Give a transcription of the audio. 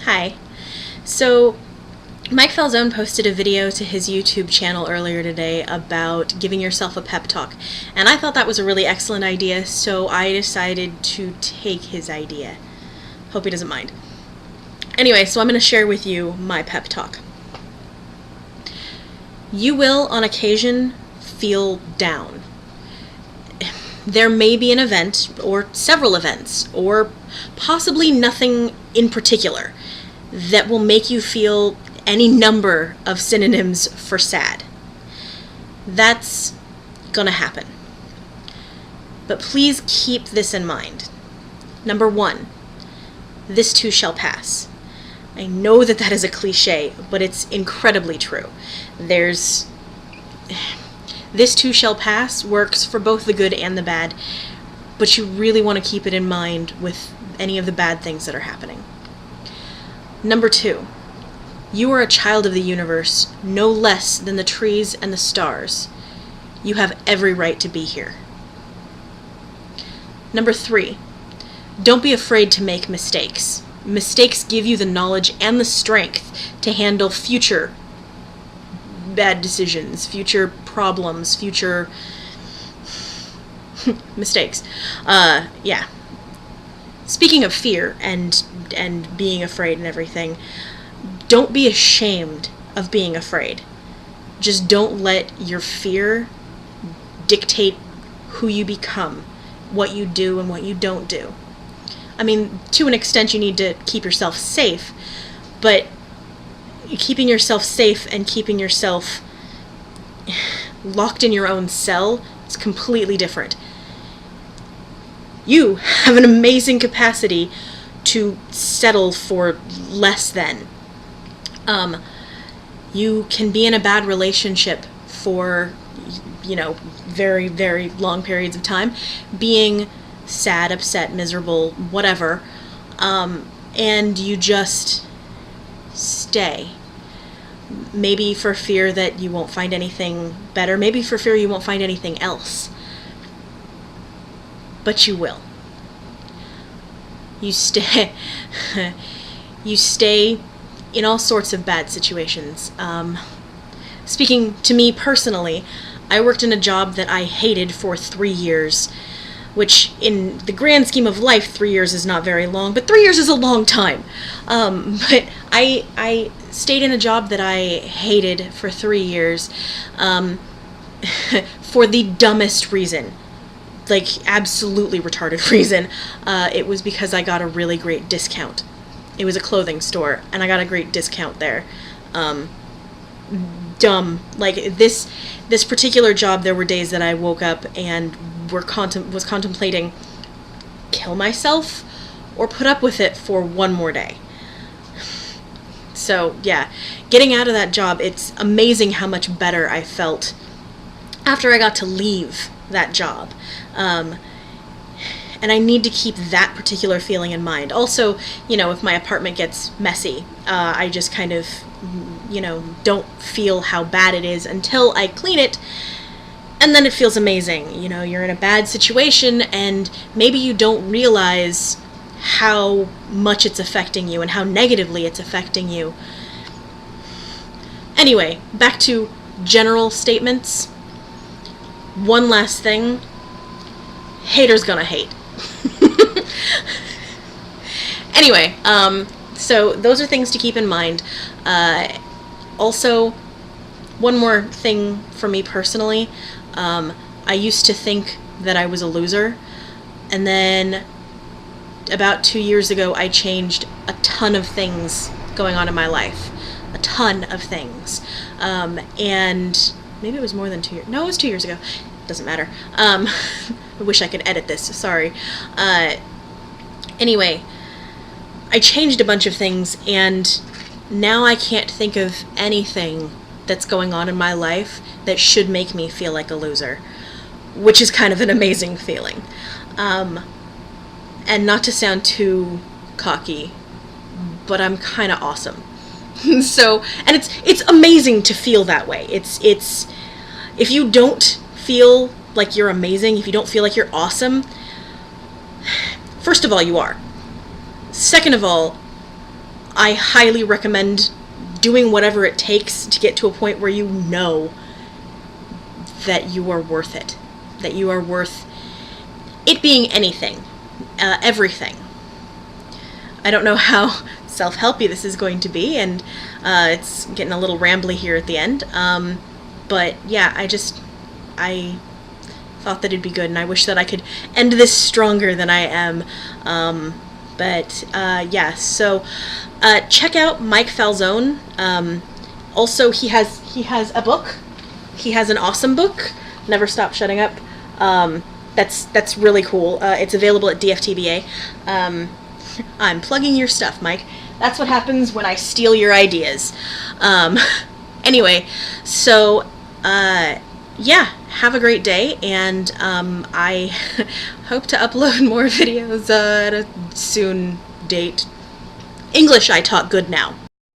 Hi. So, Mike Falzone posted a video to his YouTube channel earlier today about giving yourself a pep talk, and I thought that was a really excellent idea, so I decided to take his idea. Hope he doesn't mind. Anyway, so I'm going to share with you my pep talk. You will, on occasion, feel down. There may be an event, or several events, or possibly nothing in particular that will make you feel any number of synonyms for sad. That's gonna happen. But please keep this in mind. Number one, this too shall pass. I know that that is a cliche, but it's incredibly true. This too shall pass works for both the good and the bad, but you really want to keep it in mind with any of the bad things that are happening. Number two, you are a child of the universe, no less than the trees and the stars. You have every right to be here. Number three, don't be afraid to make mistakes. Mistakes give you the knowledge and the strength to handle future bad decisions, future problems, future mistakes. Yeah. Speaking of fear and being afraid and everything, don't be ashamed of being afraid. Just don't let your fear dictate who you become, what you do and what you don't do. I mean, to an extent you need to keep yourself safe, but keeping yourself safe and keeping yourself locked in your own cell is completely different. You have an amazing capacity to settle for less than. You can be in a bad relationship for, very, very long periods of time, being sad, upset, miserable, whatever, and you just stay. Maybe for fear that you won't find anything better, maybe for fear you won't find anything else. But you will. You stay you stay in all sorts of bad situations. Speaking to me personally, I worked in a job that I hated for 3 years, which in the grand scheme of life, 3 years is not very long, but 3 years is a long time. But I stayed in a job that I hated for 3 years for the dumbest reason. Like, absolutely retarded reason. It was because I got a really great discount. It was a clothing store, and I got a great discount there. Dumb. Like, this particular job, there were days that I woke up and was contemplating kill myself or put up with it for one more day. So, yeah, getting out of that job, it's amazing how much better I felt after I got to leave that job. And I need to keep that particular feeling in mind. Also, if my apartment gets messy, I just kind of, don't feel how bad it is until I clean it, and then it feels amazing. You're in a bad situation, and maybe you don't realize how much it's affecting you and how negatively it's affecting you. Anyway, back to general statements. One last thing. Haters gonna hate. Anyway, so those are things to keep in mind. Also, one more thing for me personally. I used to think that I was a loser, and then about 2 years ago I changed a ton of things going on in my life. A ton of things. And maybe it was more than 2 years. No, it was 2 years ago. Doesn't matter. I wish I could edit this. Sorry. Anyway, I changed a bunch of things, and now I can't think of anything that's going on in my life that should make me feel like a loser, which is kind of an amazing feeling. And not to sound too cocky, but I'm kind of awesome. So, and it's amazing to feel that way. It's if you don't feel like you're amazing, if you don't feel like you're awesome, first of all, you are. Second of all, I highly recommend doing whatever it takes to get to a point where you know that you are worth it. That you are worth it being anything. Everything. I don't know how self-helpy this is going to be, and it's getting a little rambly here at the end. But yeah, I thought that it'd be good, and I wish that I could end this stronger than I am. Yeah, so check out Mike Falzone. Also, he has a book. He has an awesome book, Never Stop Shutting Up. That's really cool. It's available at DFTBA. I'm plugging your stuff, Mike. That's what happens when I steal your ideas. Anyway, so yeah, have a great day, and I hope to upload more videos at a soon date. English I talk good now.